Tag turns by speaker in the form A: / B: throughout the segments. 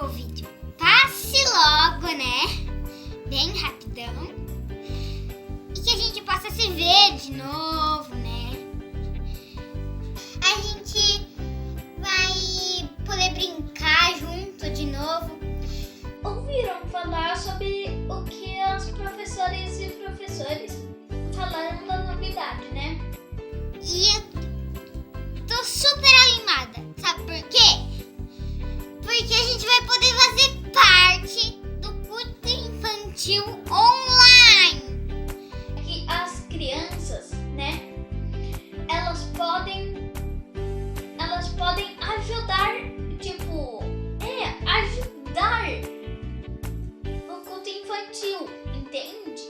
A: o vídeo passe logo, né? Bem rapidão. E que a gente possa se ver de novo, né? A gente vai poder brincar junto de novo.
B: Ouviram falar sobre o que as professoras e professores falaram da novidade, né?
A: E eu tô super animada. Sabe por quê? Porque a gente vai poder fazer parte do culto infantil online.
B: Que as crianças, né? Elas podem ajudar, ajudar no culto infantil, entende?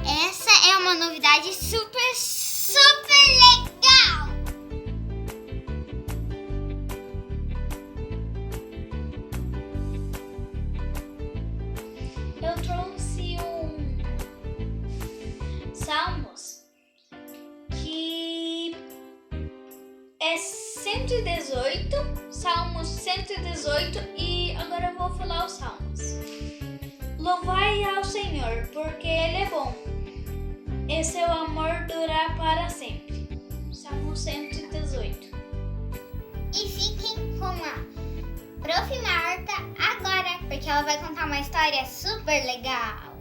A: Essa é uma novidade super legal.
B: Eu trouxe Salmos que é 118, Salmos 118, e agora eu vou falar os Salmos. Louvai ao Senhor, porque Ele é bom, e seu amor dura para sempre. Salmo 118.
A: E fiquem com a Prof. Marta agora, porque ela vai contar uma história super legal.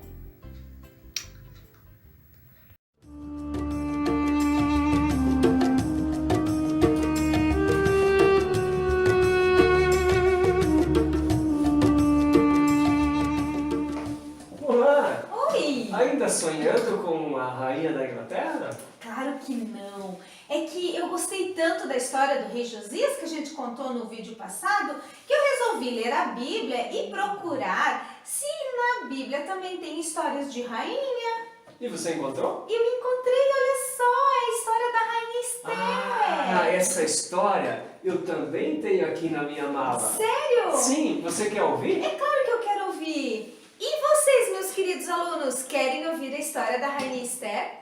C: Olá!
D: Oi!
C: Ainda sonhando com a rainha da Inglaterra?
D: Claro que não. É que eu gostei tanto da história do rei Josias que a gente contou no vídeo passado que eu resolvi ler a Bíblia e procurar se na Bíblia também tem histórias de rainha.
C: E você encontrou?
D: E eu encontrei, olha só, é a história da rainha Esther.
C: Ah, essa história eu também tenho aqui na minha mala.
D: Sério?
C: Sim, você quer ouvir?
D: É claro que eu quero ouvir. E vocês, meus queridos alunos, querem ouvir a história da rainha Esther?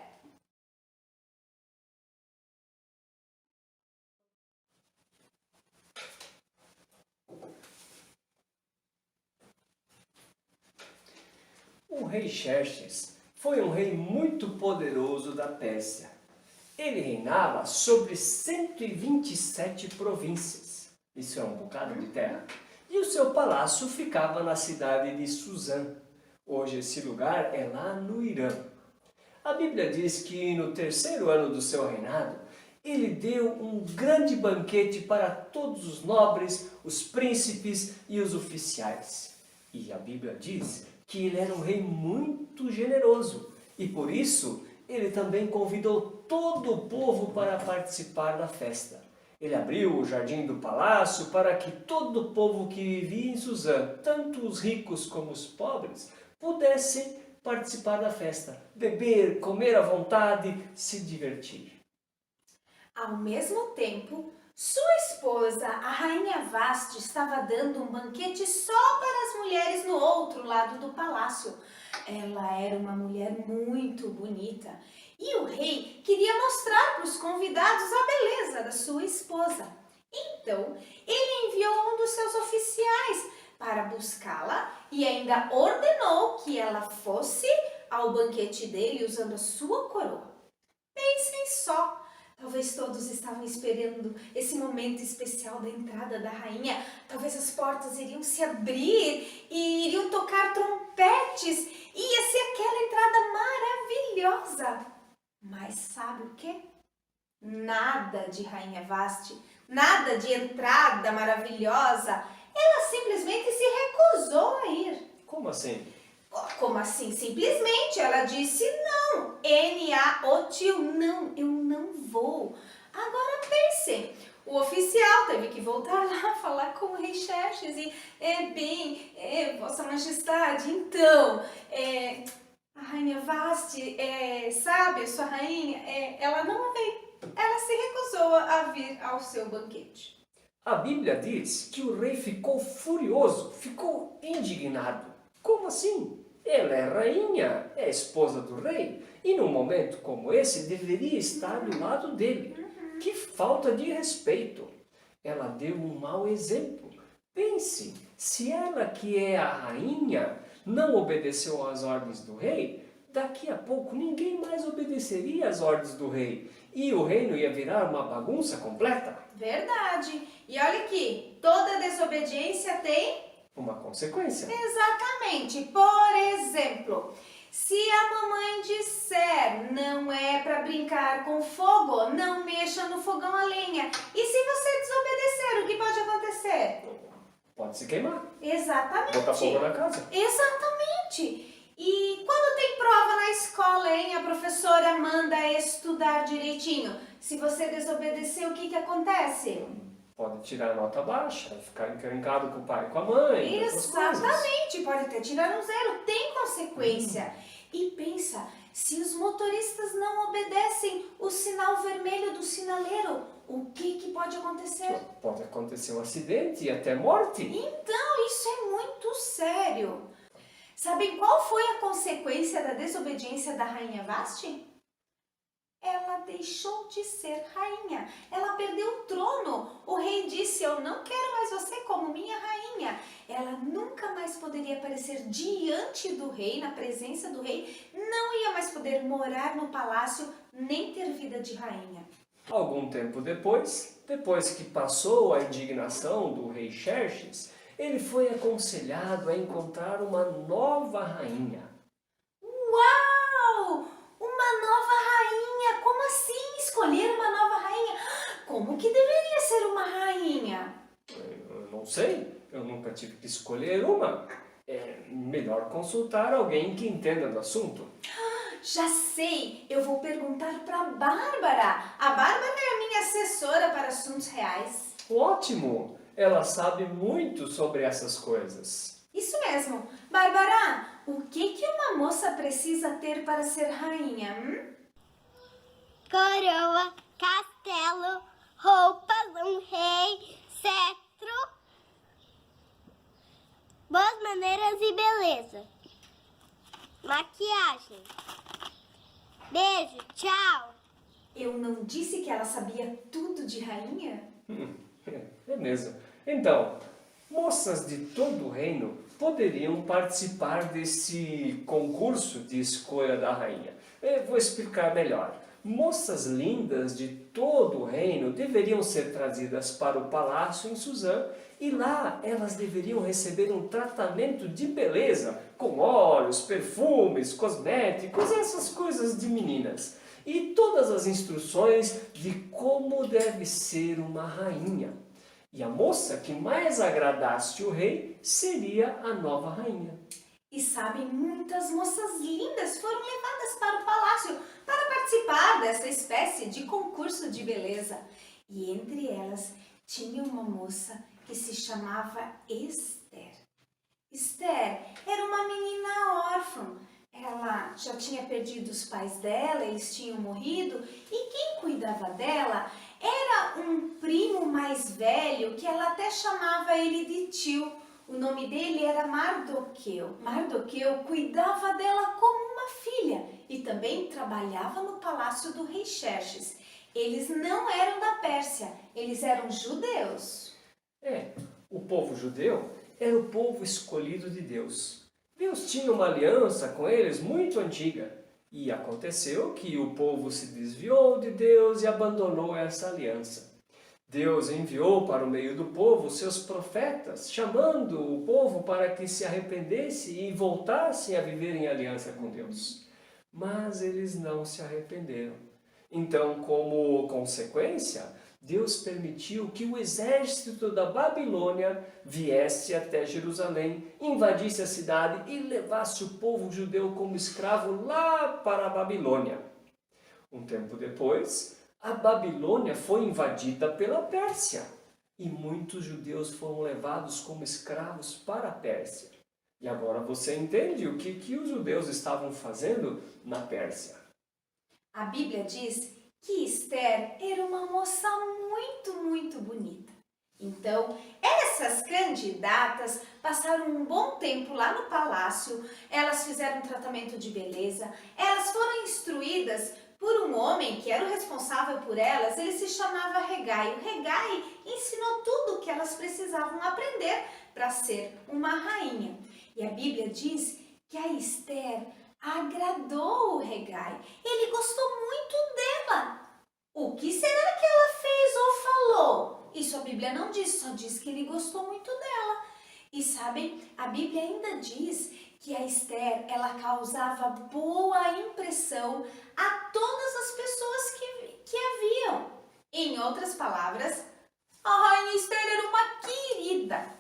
C: O rei Xerxes foi um rei muito poderoso da Pérsia. Ele reinava sobre 127 províncias. Isso é um bocado de terra. E o seu palácio ficava na cidade de Suzã. Hoje esse lugar é lá no Irã. A Bíblia diz que no terceiro ano do seu reinado, ele deu um grande banquete para todos os nobres, os príncipes e os oficiais. E a Bíblia diz que ele era um rei muito generoso e por isso ele também convidou todo o povo para participar da festa. Ele abriu o jardim do palácio para que todo o povo que vivia em Suzã, tanto os ricos como os pobres, pudessem participar da festa, beber, comer à vontade, se divertir.
D: Ao mesmo tempo, sua esposa, a rainha Vasti, estava dando um banquete só para as mulheres no outro lado do palácio. Ela era uma mulher muito bonita e o rei queria mostrar para os convidados a beleza da sua esposa. Então, ele enviou um dos seus oficiais para buscá-la e ainda ordenou que ela fosse ao banquete dele usando a sua coroa. Pensem só! Talvez todos estavam esperando esse momento especial da entrada da rainha. Talvez as portas iriam se abrir e iriam tocar trompetes. Ia ser aquela entrada maravilhosa. Mas sabe o quê? Nada de rainha Vasti, nada de entrada maravilhosa. Ela simplesmente se recusou a ir.
C: Como assim?
D: Como assim? Simplesmente ela disse não. N-A-O-T-I-O, não, eu não vou. Agora pensem, o oficial teve que voltar lá falar com o rei Xerxes e, Vossa Majestade, então, a rainha Vasti, sabe, a sua rainha, ela não veio, ela se recusou a vir ao seu banquete.
C: A Bíblia diz que o rei ficou furioso, ficou indignado. Como assim? Ela é rainha, é esposa do rei, e num momento como esse deveria estar do lado dele. Que falta de respeito! Ela deu um mau exemplo. Pense, se ela que é a rainha não obedeceu às ordens do rei, daqui a pouco ninguém mais obedeceria às ordens do rei e o reino ia virar uma bagunça completa.
D: Verdade. E olha aqui, toda desobediência tem...
C: Uma consequência.
D: Exatamente. Por exemplo, se a mamãe disser não é para brincar com fogo, não mexa no fogão a lenha. E se você desobedecer, o que pode acontecer?
C: Pode se queimar.
D: Exatamente.
C: Botar fogo na casa.
D: Exatamente. E quando tem prova na escola, hein? A professora manda estudar direitinho. Se você desobedecer, o que acontece?
C: Pode tirar nota baixa, ficar encrencado com o pai e com a mãe. essas coisas.
D: Exatamente. Pode até tirar um 0. Tem consequência. E pensa, se os motoristas não obedecem o sinal vermelho do sinaleiro, o que pode acontecer?
C: Pode acontecer um acidente e até morte.
D: Então, isso é muito sério. Sabem qual foi a consequência da desobediência da rainha Vasti? Ela deixou de ser rainha. Ela perdeu o trono. O rei disse, eu não quero mais você como minha rainha. Ela nunca mais poderia aparecer diante do rei, na presença do rei. Não ia mais poder morar no palácio, nem ter vida de rainha.
C: Algum tempo depois que passou a indignação do rei Xerxes, ele foi aconselhado a encontrar uma nova rainha.
D: Uau! Uma nova rainha! Como assim escolher uma nova rainha? Como que deveria ser uma rainha?
C: Eu não sei, eu nunca tive que escolher uma. É melhor consultar alguém que entenda do assunto.
D: Já sei, eu vou perguntar para a Bárbara. A Bárbara é a minha assessora para assuntos reais.
C: Ótimo! Ela sabe muito sobre essas coisas.
D: Isso mesmo. Bárbara, o que uma moça precisa ter para ser rainha?
A: Coroa, castelo, roupas, um rei, cetro, boas maneiras e beleza. Maquiagem. Beijo, tchau.
D: Eu não disse que ela sabia tudo de rainha?
C: É mesmo. Então, moças de todo o reino poderiam participar desse concurso de escolha da rainha. Eu vou explicar melhor. Moças lindas de todo o reino deveriam ser trazidas para o palácio em Suzã e lá elas deveriam receber um tratamento de beleza com óleos, perfumes, cosméticos, essas coisas de meninas. E todas as instruções de como deve ser uma rainha. E a moça que mais agradasse o rei seria a nova rainha.
D: E sabem, muitas moças lindas foram levadas para o palácio para participar dessa espécie de concurso de beleza. E entre elas tinha uma moça que se chamava Esther. Esther era uma menina órfã. Ela já tinha perdido os pais dela, eles tinham morrido, e quem cuidava dela era um primo mais velho que ela até chamava ele de tio. O nome dele era Mardoqueu. Mardoqueu cuidava dela como uma filha e também trabalhava no palácio do rei Xerxes. Eles não eram da Pérsia, eles eram judeus.
C: O povo judeu era o povo escolhido de Deus. Deus tinha uma aliança com eles muito antiga. E aconteceu que o povo se desviou de Deus e abandonou essa aliança. Deus enviou para o meio do povo seus profetas, chamando o povo para que se arrependesse e voltassem a viver em aliança com Deus. Mas eles não se arrependeram. Então, como consequência, Deus permitiu que o exército da Babilônia viesse até Jerusalém, invadisse a cidade e levasse o povo judeu como escravo lá para a Babilônia. Um tempo depois, a Babilônia foi invadida pela Pérsia e muitos judeus foram levados como escravos para a Pérsia. E agora você entende o que os judeus estavam fazendo na Pérsia.
D: A Bíblia diz que Esther era uma moça muito bonita. Então, essas candidatas passaram um bom tempo lá no palácio, elas fizeram um tratamento de beleza, elas foram instruídas por um homem que era o responsável por elas. Ele se chamava Hegai. O Hegai ensinou tudo o que elas precisavam aprender para ser uma rainha. E a Bíblia diz que a Esther agradou o Hegai. Ele gostou muito dela. O que será que ela fez ou falou? Isso a Bíblia não diz, só diz que ele gostou muito dela. E sabem, a Bíblia ainda diz que a Esther, ela causava boa impressão a todas as pessoas que a viam. Em outras palavras, a rainha Esther era uma querida.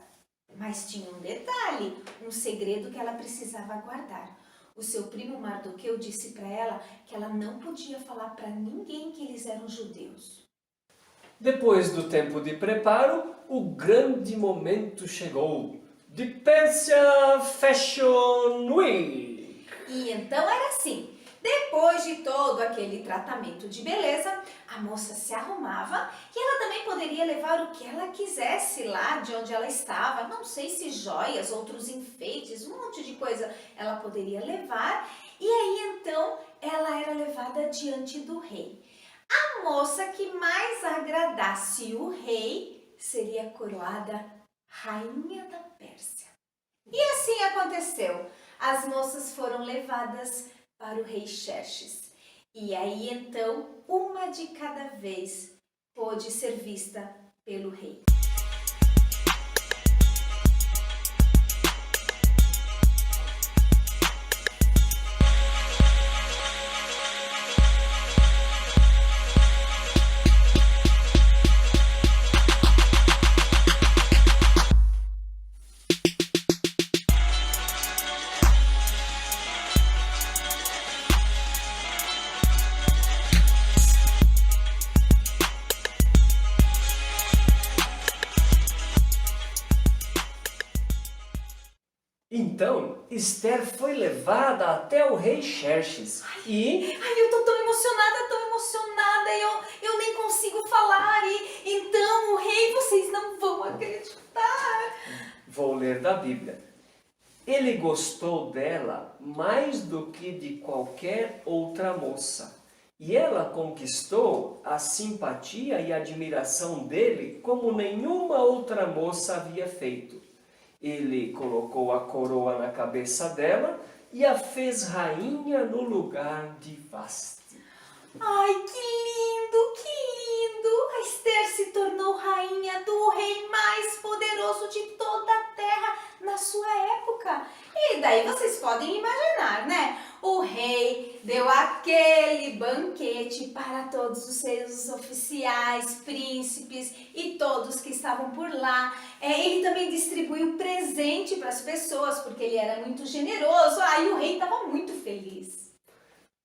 D: Mas tinha um detalhe, um segredo que ela precisava guardar. O seu primo Mardoqueu disse para ela que ela não podia falar para ninguém que eles eram judeus.
C: Depois do tempo de preparo, o grande momento chegou. The Persia Fashion Week.
D: E então era assim, depois de todo aquele tratamento de beleza, a moça se arrumava e ela também poderia levar o que ela quisesse lá de onde ela estava. Não sei se joias, outros enfeites, um monte de coisa ela poderia levar. E aí então ela era levada diante do rei. A moça que mais agradasse o rei seria coroada rainha da Pérsia. E assim aconteceu. As moças foram levadas para o rei Xerxes. E aí então, uma de cada vez pôde ser vista pelo rei.
C: Então, Esther foi levada até o rei Xerxes e...
D: Ai, eu tô tão emocionada, eu nem consigo falar. E então, o rei, vocês não vão acreditar.
C: Vou ler da Bíblia. Ele gostou dela mais do que de qualquer outra moça. E ela conquistou a simpatia e admiração dele como nenhuma outra moça havia feito. Ele colocou a coroa na cabeça dela e a fez rainha no lugar de Vasti.
D: Ai, que lindo, que lindo! A Esther se tornou rainha do rei mais poderoso de toda a terra na sua época. E daí vocês podem imaginar, né? O rei deu aquele banquete para todos os seus oficiais, príncipes e todos que estavam por lá. Ele também distribuiu presente para as pessoas, porque ele era muito generoso. Aí o rei estava muito feliz.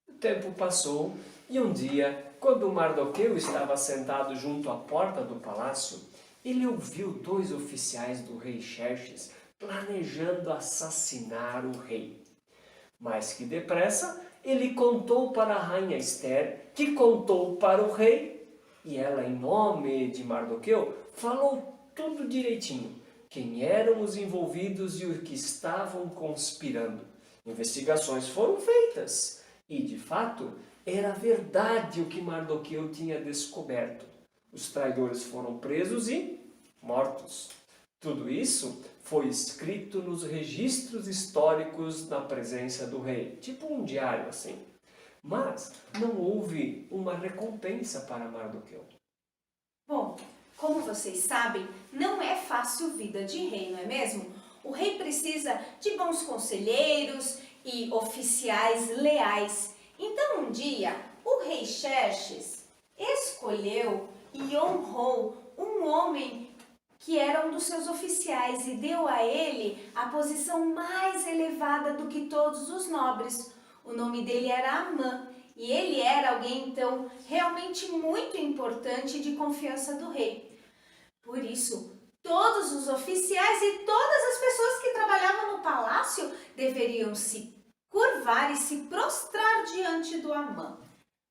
C: O tempo passou e um dia, quando Mardoqueu estava sentado junto à porta do palácio, ele ouviu 2 oficiais do rei Xerxes planejando assassinar o rei. Mas que depressa ele contou para a rainha Esther, que contou para o rei, e ela, em nome de Mardoqueu, falou tudo direitinho, quem eram os envolvidos e os que estavam conspirando. Investigações foram feitas e, de fato, era verdade o que Mardoqueu tinha descoberto. Os traidores foram presos e mortos. Tudo isso foi escrito nos registros históricos na presença do rei, tipo um diário assim. Mas não houve uma recompensa para Mardoqueu.
D: Bom, como vocês sabem, não é fácil vida de rei, não é mesmo? O rei precisa de bons conselheiros e oficiais leais. Então, um dia, o rei Xerxes escolheu e honrou um homem que era um dos seus oficiais e deu a ele a posição mais elevada do que todos os nobres. O nome dele era Amã e ele era alguém, então, realmente muito importante e de confiança do rei. Por isso, todos os oficiais e todas as pessoas que trabalhavam no palácio deveriam se curvar e se prostrar diante do Amã.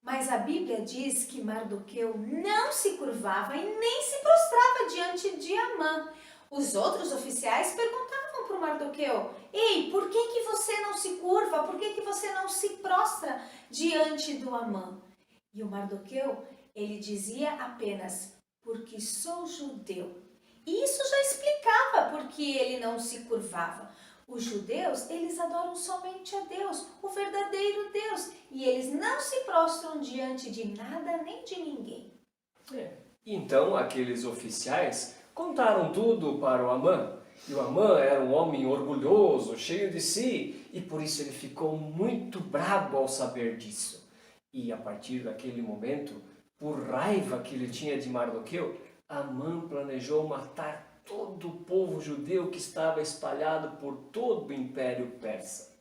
D: Mas a Bíblia diz que Mardoqueu não se curvava e nem se prostrava diante de Amã. Os outros oficiais perguntavam para o Mardoqueu: ei, por que você não se curva? Por que você não se prostra diante do Amã? E o Mardoqueu, ele dizia apenas, porque sou judeu. E isso já explicava porque ele não se curvava. Os judeus, eles adoram somente a Deus, o verdadeiro Deus, e eles não se prostram diante de nada nem de ninguém.
C: Então aqueles oficiais contaram tudo para o Amã. E o Amã era um homem orgulhoso, cheio de si, e por isso ele ficou muito bravo ao saber disso. E a partir daquele momento, por raiva que ele tinha de Mardoqueu, Amã planejou matar todo o povo judeu que estava espalhado por todo o Império Persa.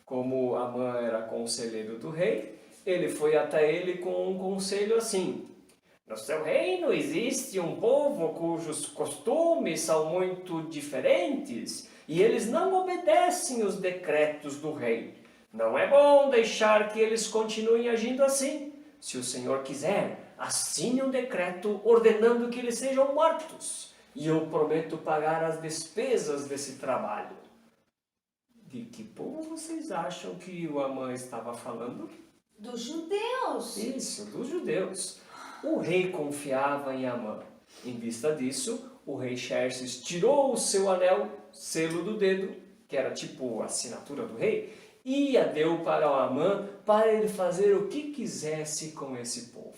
C: Como Amã era conselheiro do rei, ele foi até ele com um conselho assim: no seu reino existe um povo cujos costumes são muito diferentes e eles não obedecem os decretos do rei. Não é bom deixar que eles continuem agindo assim. Se o Senhor quiser, assine um decreto ordenando que eles sejam mortos. E eu prometo pagar as despesas desse trabalho. De que povo vocês acham que o Amã estava falando?
D: Dos judeus.
C: Isso, dos judeus. O rei confiava em Amã. Em vista disso, o rei Xerxes tirou o seu anel, selo do dedo, que era tipo a assinatura do rei, e a deu para o Amã para ele fazer o que quisesse com esse povo.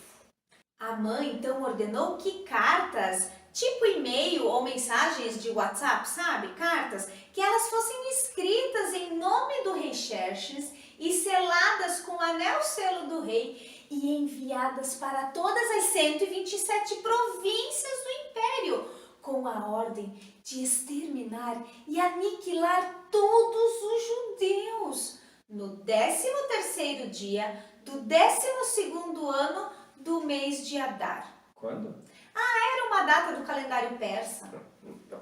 D: Amã então ordenou que cartas, tipo e-mail ou mensagens de WhatsApp, sabe? Cartas, que elas fossem escritas em nome do rei Xerxes e seladas com o anel selo do rei e enviadas para todas as 127 províncias do império, com a ordem de exterminar e aniquilar todos os judeus no 13º dia do 12º ano do mês de Adar.
C: Quando?
D: Era uma data do calendário persa.
C: Então,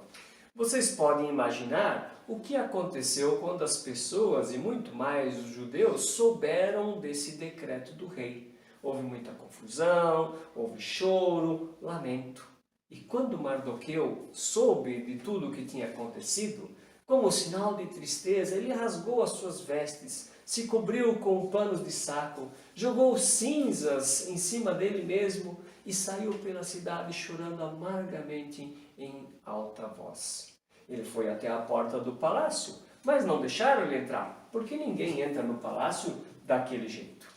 C: vocês podem imaginar o que aconteceu quando as pessoas, e muito mais os judeus, souberam desse decreto do rei. Houve muita confusão, houve choro, lamento. E quando Mardoqueu soube de tudo o que tinha acontecido, como sinal de tristeza, ele rasgou as suas vestes, se cobriu com panos de saco, jogou cinzas em cima dele mesmo e saiu pela cidade chorando amargamente em alta voz. Ele foi até a porta do palácio, mas não deixaram ele entrar, porque ninguém entra no palácio daquele jeito.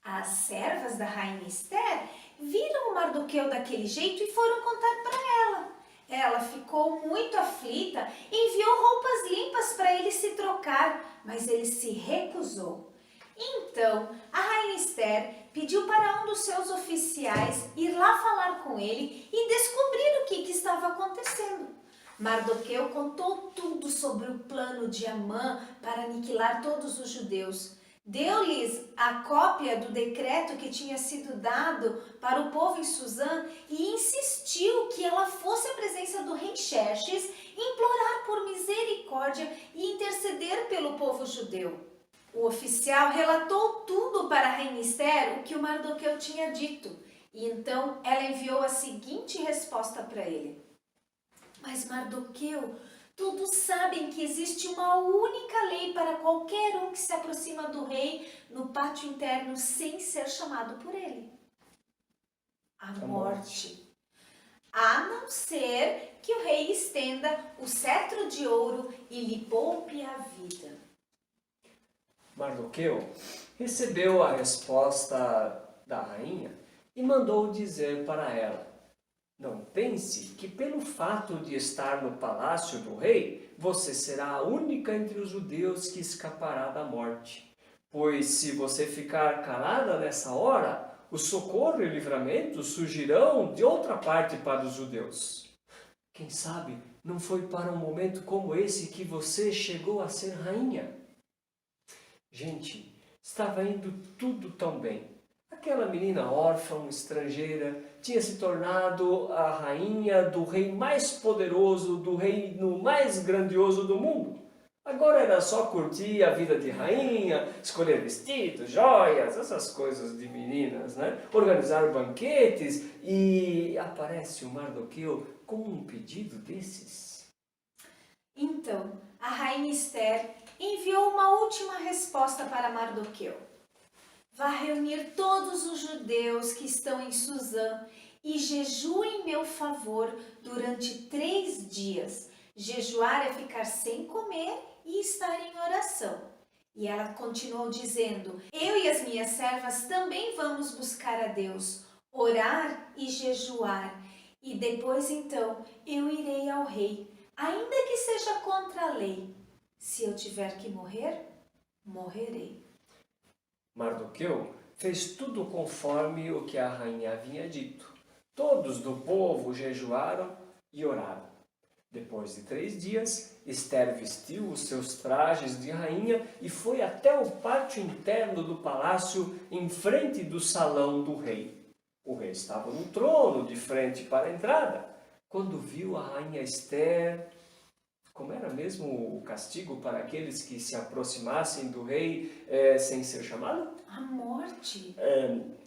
D: As servas da rainha Esther viram o Mardoqueu daquele jeito e foram contar para ela. Ela ficou muito aflita e enviou roupas limpas para ele se trocar, mas ele se recusou. Então, a rainha Esther pediu para um dos seus oficiais ir lá falar com ele e descobrir o que estava acontecendo. Mardoqueu contou tudo sobre o plano de Amã para aniquilar todos os judeus. Deu-lhes a cópia do decreto que tinha sido dado para o povo em Suzã e insistiu que ela fosse à presença do rei Xerxes implorar por misericórdia e interceder pelo povo judeu. O oficial relatou tudo para a rainha Esther o que o Mardoqueu tinha dito, e então ela enviou a seguinte resposta para ele: mas Mardoqueu, todos sabem que existe uma única lei para qualquer um que se aproxima do rei no pátio interno sem ser chamado por ele: a morte. A não ser que o rei estenda o cetro de ouro e lhe poupe a vida.
C: Mardoqueu recebeu a resposta da rainha e mandou dizer para ela: não pense que pelo fato de estar no palácio do rei, você será a única entre os judeus que escapará da morte. Pois se você ficar calada nessa hora, o socorro e o livramento surgirão de outra parte para os judeus. Quem sabe não foi para um momento como esse que você chegou a ser rainha? Gente, estava indo tudo tão bem. Aquela menina órfã, estrangeira, tinha se tornado a rainha do rei mais poderoso, do reino mais grandioso do mundo. Agora era só curtir a vida de rainha, escolher vestidos, joias, essas coisas de meninas, né? Organizar banquetes e aparece o Mardoqueu com um pedido desses.
D: Então, a rainha Esther enviou uma última resposta para Mardoqueu: Vá reunir todos os judeus que estão em Suzã e jejue em meu favor durante 3 dias. Jejuar é ficar sem comer e estar em oração. E ela continuou dizendo: eu e as minhas servas também vamos buscar a Deus, orar e jejuar. E depois então eu irei ao rei, ainda que seja contra a lei. Se eu tiver que morrer, morrerei.
C: Mardoqueu fez tudo conforme o que a rainha havia dito. Todos do povo jejuaram e oraram. Depois de 3 dias, Ester vestiu os seus trajes de rainha e foi até o pátio interno do palácio, em frente do salão do rei. O rei estava no trono, de frente para a entrada. Quando viu a rainha Ester, como era mesmo o castigo para aqueles que se aproximassem do rei sem ser chamado?
D: A morte.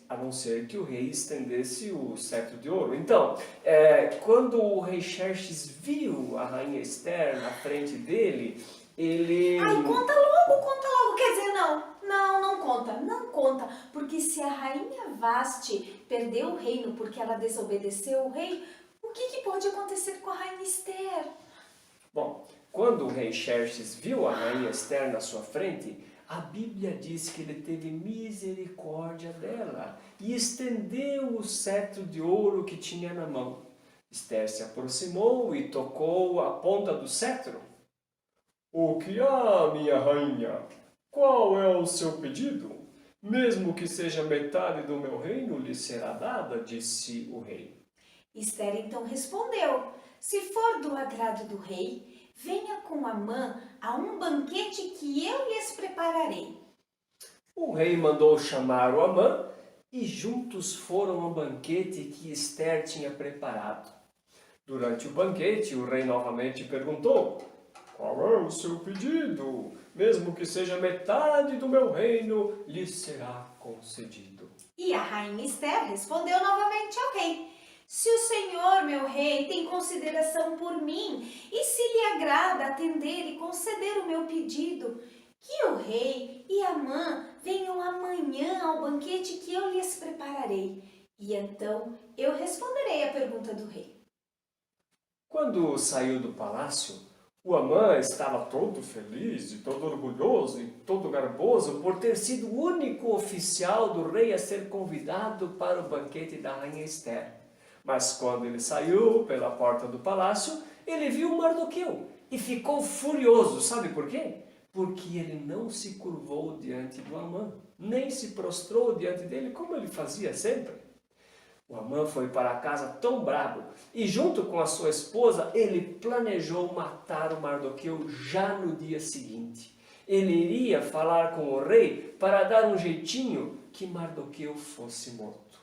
C: A não ser que o rei estendesse o cetro de ouro. Então, quando o rei Xerxes viu a rainha Ester na frente dele, ele...
D: Ai, conta logo. Quer dizer, não conta. Porque se a rainha Vasti perdeu o reino porque ela desobedeceu o rei, o que pode acontecer com a rainha Ester?
C: Bom, quando o rei Xerxes viu a rainha Ester na sua frente, a Bíblia diz que ele teve misericórdia dela e estendeu o cetro de ouro que tinha na mão. Ester se aproximou e tocou a ponta do cetro. O que há, minha rainha? Qual é o seu pedido? Mesmo que seja metade do meu reino, lhe será dada, disse o rei.
D: Ester então respondeu: se for do agrado do rei, venha com Amã a um banquete que eu lhes prepararei.
C: O rei mandou chamar o Amã e juntos foram ao banquete que Ester tinha preparado. Durante o banquete, o rei novamente perguntou: qual é o seu pedido? Mesmo que seja metade do meu reino, lhe será concedido.
D: E a rainha Ester respondeu novamente ao rei: se o Senhor, meu rei, tem consideração por mim, e se lhe agrada atender e conceder o meu pedido, que o rei e Amã venham amanhã ao banquete que eu lhes prepararei, e então eu responderei à pergunta do rei.
C: Quando saiu do palácio, o Amã estava todo feliz e todo orgulhoso e todo garboso por ter sido o único oficial do rei a ser convidado para o banquete da rainha Ester. Mas quando ele saiu pela porta do palácio, ele viu Mardoqueu e ficou furioso. Sabe por quê? Porque ele não se curvou diante do Amã, nem se prostrou diante dele como ele fazia sempre. O Amã foi para casa tão bravo e junto com a sua esposa ele planejou matar o Mardoqueu já no dia seguinte. Ele iria falar com o rei para dar um jeitinho que Mardoqueu fosse morto.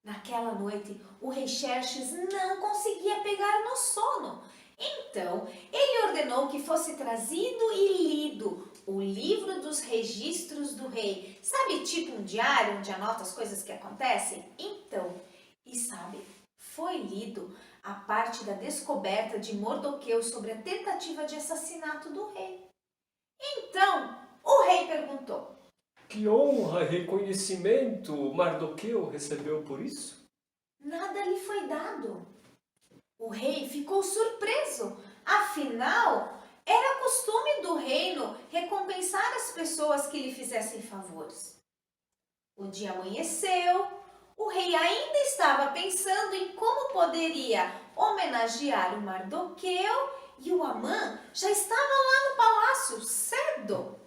D: Naquela noite, o rei Xerxes não conseguia pegar no sono. Então, ele ordenou que fosse trazido e lido o livro dos registros do rei. Sabe, tipo um diário onde anota as coisas que acontecem? Então, foi lido a parte da descoberta de Mardoqueu sobre a tentativa de assassinato do rei. Então, o rei perguntou:
C: que honra e reconhecimento Mardoqueu recebeu por isso?
D: Nada lhe foi dado. O rei ficou surpreso. Afinal, era costume do reino recompensar as pessoas que lhe fizessem favores. O dia amanheceu. O rei ainda estava pensando em como poderia homenagear o Mardoqueu e o Amã já estava lá no palácio cedo.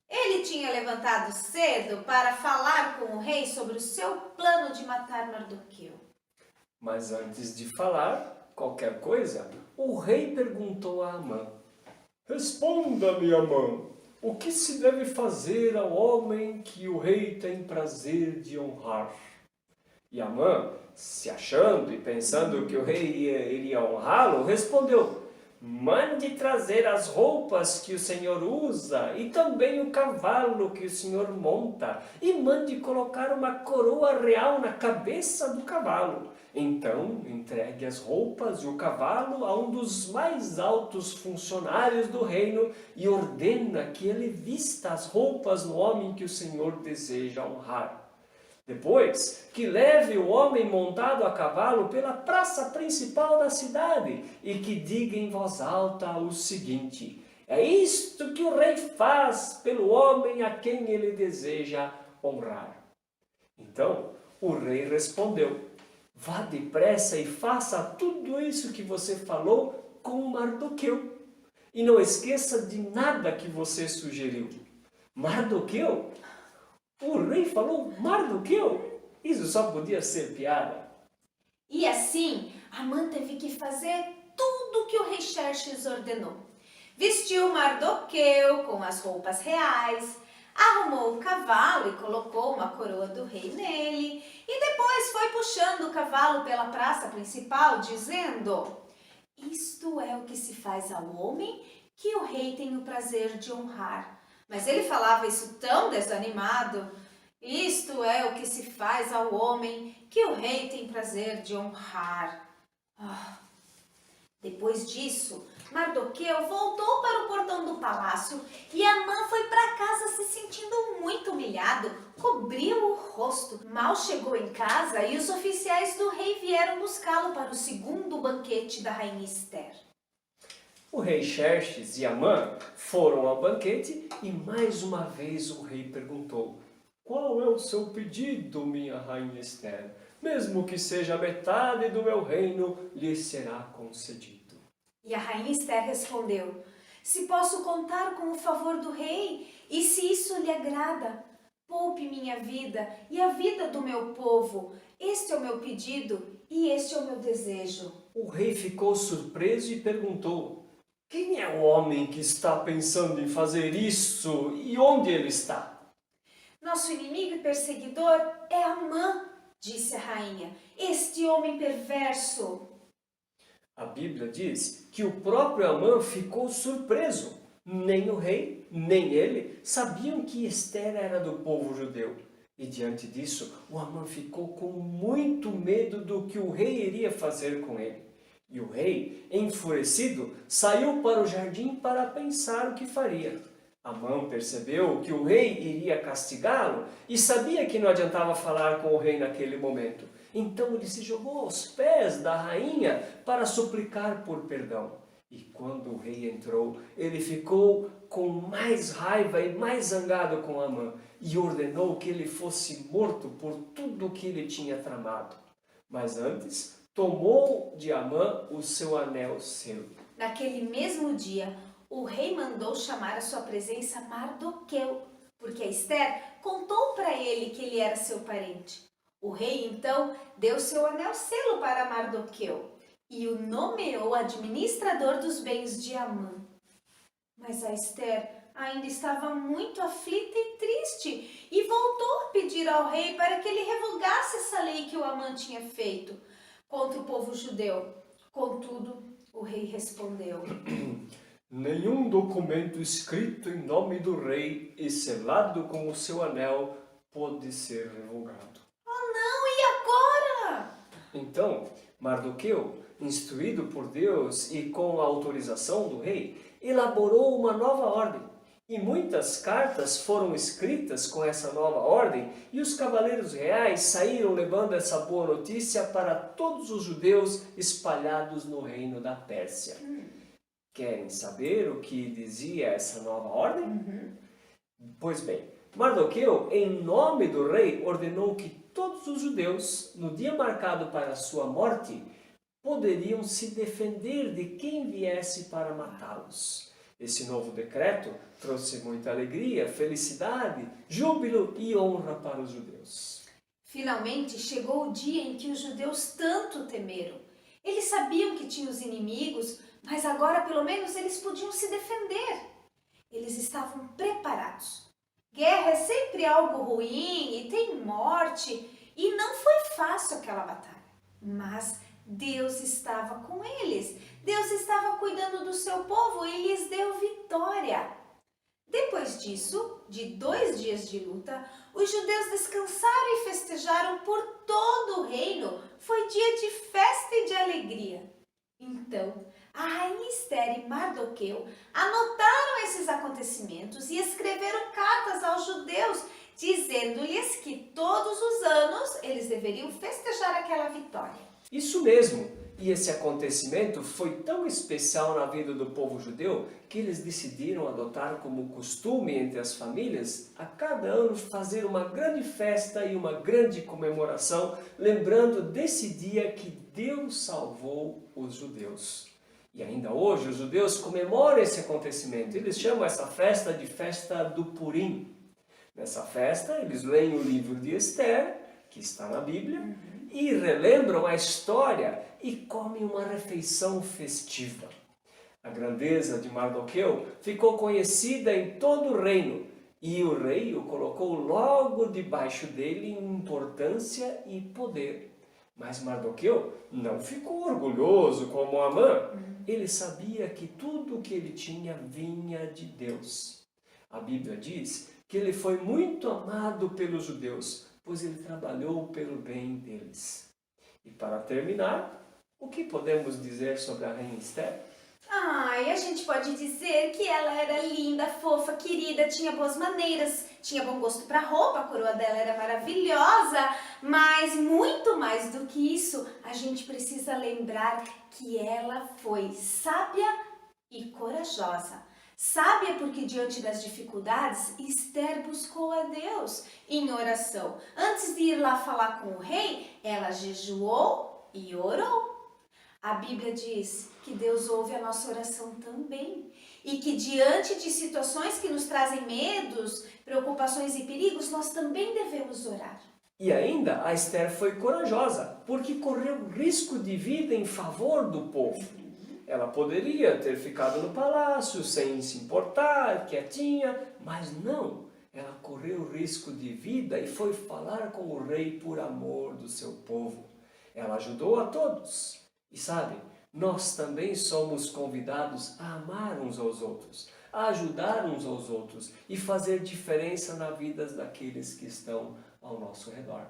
D: Ele tinha levantado cedo para falar com o rei sobre o seu plano de matar Mardoqueu.
C: Mas antes de falar qualquer coisa, o rei perguntou a Amã: responda-me, Amã, o que se deve fazer ao homem que o rei tem prazer de honrar? E Amã, se achando e pensando que o rei iria honrá-lo, respondeu: mande trazer as roupas que o Senhor usa e também o cavalo que o Senhor monta, e mande colocar uma coroa real na cabeça do cavalo. Então, entregue as roupas e o cavalo a um dos mais altos funcionários do reino e ordena que ele vista as roupas no homem que o Senhor deseja honrar. Depois, que leve o homem montado a cavalo pela praça principal da cidade e que diga em voz alta o seguinte: é isto que o rei faz pelo homem a quem ele deseja honrar. Então, o rei respondeu: vá depressa e faça tudo isso que você falou com Mardoqueu. E não esqueça de nada que você sugeriu. Mardoqueu? O rei falou Mardoqueu? Isso só podia ser piada.
D: E assim, Amã teve que fazer tudo que o rei Xerxes ordenou. Vestiu Mardoqueu com as roupas reais, arrumou o cavalo e colocou uma coroa do rei nele, e depois foi puxando o cavalo pela praça principal, dizendo: isto é o que se faz ao homem que o rei tem o prazer de honrar. Mas ele falava isso tão desanimado. Isto é o que se faz ao homem que o rei tem prazer de honrar. Depois disso, Mardoqueu voltou para o portão do palácio e Amã foi para casa se sentindo muito humilhado, cobriu o rosto. Mal chegou em casa e os oficiais do rei vieram buscá-lo para o segundo banquete da rainha Ester.
C: O rei Xerxes e Amã foram ao banquete e mais uma vez o rei perguntou: qual é o seu pedido, minha rainha Ester? Mesmo que seja metade do meu reino, lhe será concedido.
D: E a rainha Ester respondeu: se posso contar com o favor do rei, e se isso lhe agrada, poupe minha vida e a vida do meu povo. Este é o meu pedido e este é o meu desejo.
C: O rei ficou surpreso e perguntou: quem é o homem que está pensando em fazer isso e onde ele está?
D: Nosso inimigo e perseguidor é Amã, disse a rainha, este homem perverso.
C: A Bíblia diz que o próprio Amã ficou surpreso. Nem o rei, nem ele sabiam que Ester era do povo judeu. E diante disso, o Amã ficou com muito medo do que o rei iria fazer com ele. E o rei, enfurecido, saiu para o jardim para pensar o que faria. Amã percebeu que o rei iria castigá-lo e sabia que não adiantava falar com o rei naquele momento. Então ele se jogou aos pés da rainha para suplicar por perdão. E quando o rei entrou, ele ficou com mais raiva e mais zangado com Amã e ordenou que ele fosse morto por tudo o que ele tinha tramado. Mas antes, tomou de Amã o seu anel selo.
D: Naquele mesmo dia, o rei mandou chamar à sua presença Mardoqueu, porque a Ester contou para ele que ele era seu parente. O rei, então, deu seu anel selo para Mardoqueu e o nomeou administrador dos bens de Amã. Mas a Ester ainda estava muito aflita e triste e voltou a pedir ao rei para que ele revogasse essa lei que o Amã tinha feito contra o povo judeu. Contudo, o rei respondeu:
C: nenhum documento escrito em nome do rei e selado com o seu anel pode ser revogado.
D: Oh não, e agora?
C: Então, Mardoqueu, instruído por Deus e com a autorização do rei, elaborou uma nova ordem. E muitas cartas foram escritas com essa nova ordem, e os cavaleiros reais saíram levando essa boa notícia para todos os judeus espalhados no reino da Pérsia. Querem saber o que dizia essa nova ordem? Pois bem, Mardoqueu, em nome do rei, ordenou que todos os judeus, no dia marcado para a sua morte, poderiam se defender de quem viesse para matá-los. Esse novo decreto trouxe muita alegria, felicidade, júbilo e honra para os judeus.
D: Finalmente chegou o dia em que os judeus tanto temeram. Eles sabiam que tinham os inimigos, mas agora pelo menos eles podiam se defender. Eles estavam preparados. Guerra é sempre algo ruim e tem morte, e não foi fácil aquela batalha. Mas Deus estava com eles. Deus estava cuidando do seu povo e lhes deu vitória. Depois disso, de 2 dias de luta, os judeus descansaram e festejaram por todo o reino. Foi dia de festa e de alegria. Então, a rainha Esther e Mardoqueu anotaram esses acontecimentos e escreveram cartas aos judeus, dizendo-lhes que todos os anos eles deveriam festejar aquela vitória.
C: Isso mesmo! E esse acontecimento foi tão especial na vida do povo judeu que eles decidiram adotar como costume entre as famílias a cada ano fazer uma grande festa e uma grande comemoração, lembrando desse dia que Deus salvou os judeus. E ainda hoje os judeus comemoram esse acontecimento. Eles chamam essa festa de festa do Purim. Nessa festa eles leem o livro de Esther, que está na Bíblia, e relembram a história e comem uma refeição festiva. A grandeza de Mardoqueu ficou conhecida em todo o reino e o rei o colocou logo debaixo dele em importância e poder. Mas Mardoqueu não ficou orgulhoso como Amã. Ele sabia que tudo o que ele tinha vinha de Deus. A Bíblia diz que ele foi muito amado pelos judeus, pois ele trabalhou pelo bem deles. E para terminar, o que podemos dizer sobre a rainha Esther?
D: A gente pode dizer que ela era linda, fofa, querida, tinha boas maneiras, tinha bom gosto para roupa, a coroa dela era maravilhosa, mas muito mais do que isso, a gente precisa lembrar que ela foi sábia e corajosa. Sábia porque diante das dificuldades, Esther buscou a Deus em oração. Antes de ir lá falar com o rei, ela jejuou e orou. A Bíblia diz que Deus ouve a nossa oração também e que diante de situações que nos trazem medos, preocupações e perigos, nós também devemos orar.
C: E ainda a Esther foi corajosa, porque correu risco de vida em favor do povo. Ela poderia ter ficado no palácio sem se importar, quietinha, mas não. Ela correu risco de vida e foi falar com o rei por amor do seu povo. Ela ajudou a todos. E sabe, nós também somos convidados a amar uns aos outros, a ajudar uns aos outros e fazer diferença na vida daqueles que estão ao nosso redor.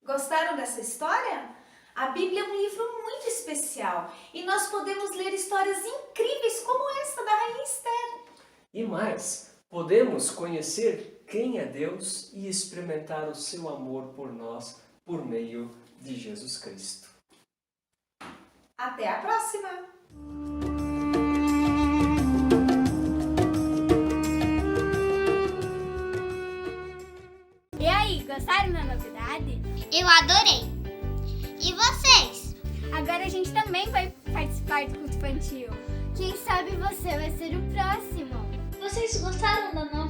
D: Gostaram dessa história? A Bíblia é um livro muito especial e nós podemos ler histórias incríveis como esta da rainha Esther.
C: E mais, podemos conhecer quem é Deus e experimentar o seu amor por nós por meio de Jesus Cristo.
D: Até a próxima!
E: E aí, gostaram da novidade?
A: Eu adorei! E vocês?
E: Agora a gente também vai participar do culto infantil. Quem sabe você vai ser o próximo.
B: Vocês gostaram da nossa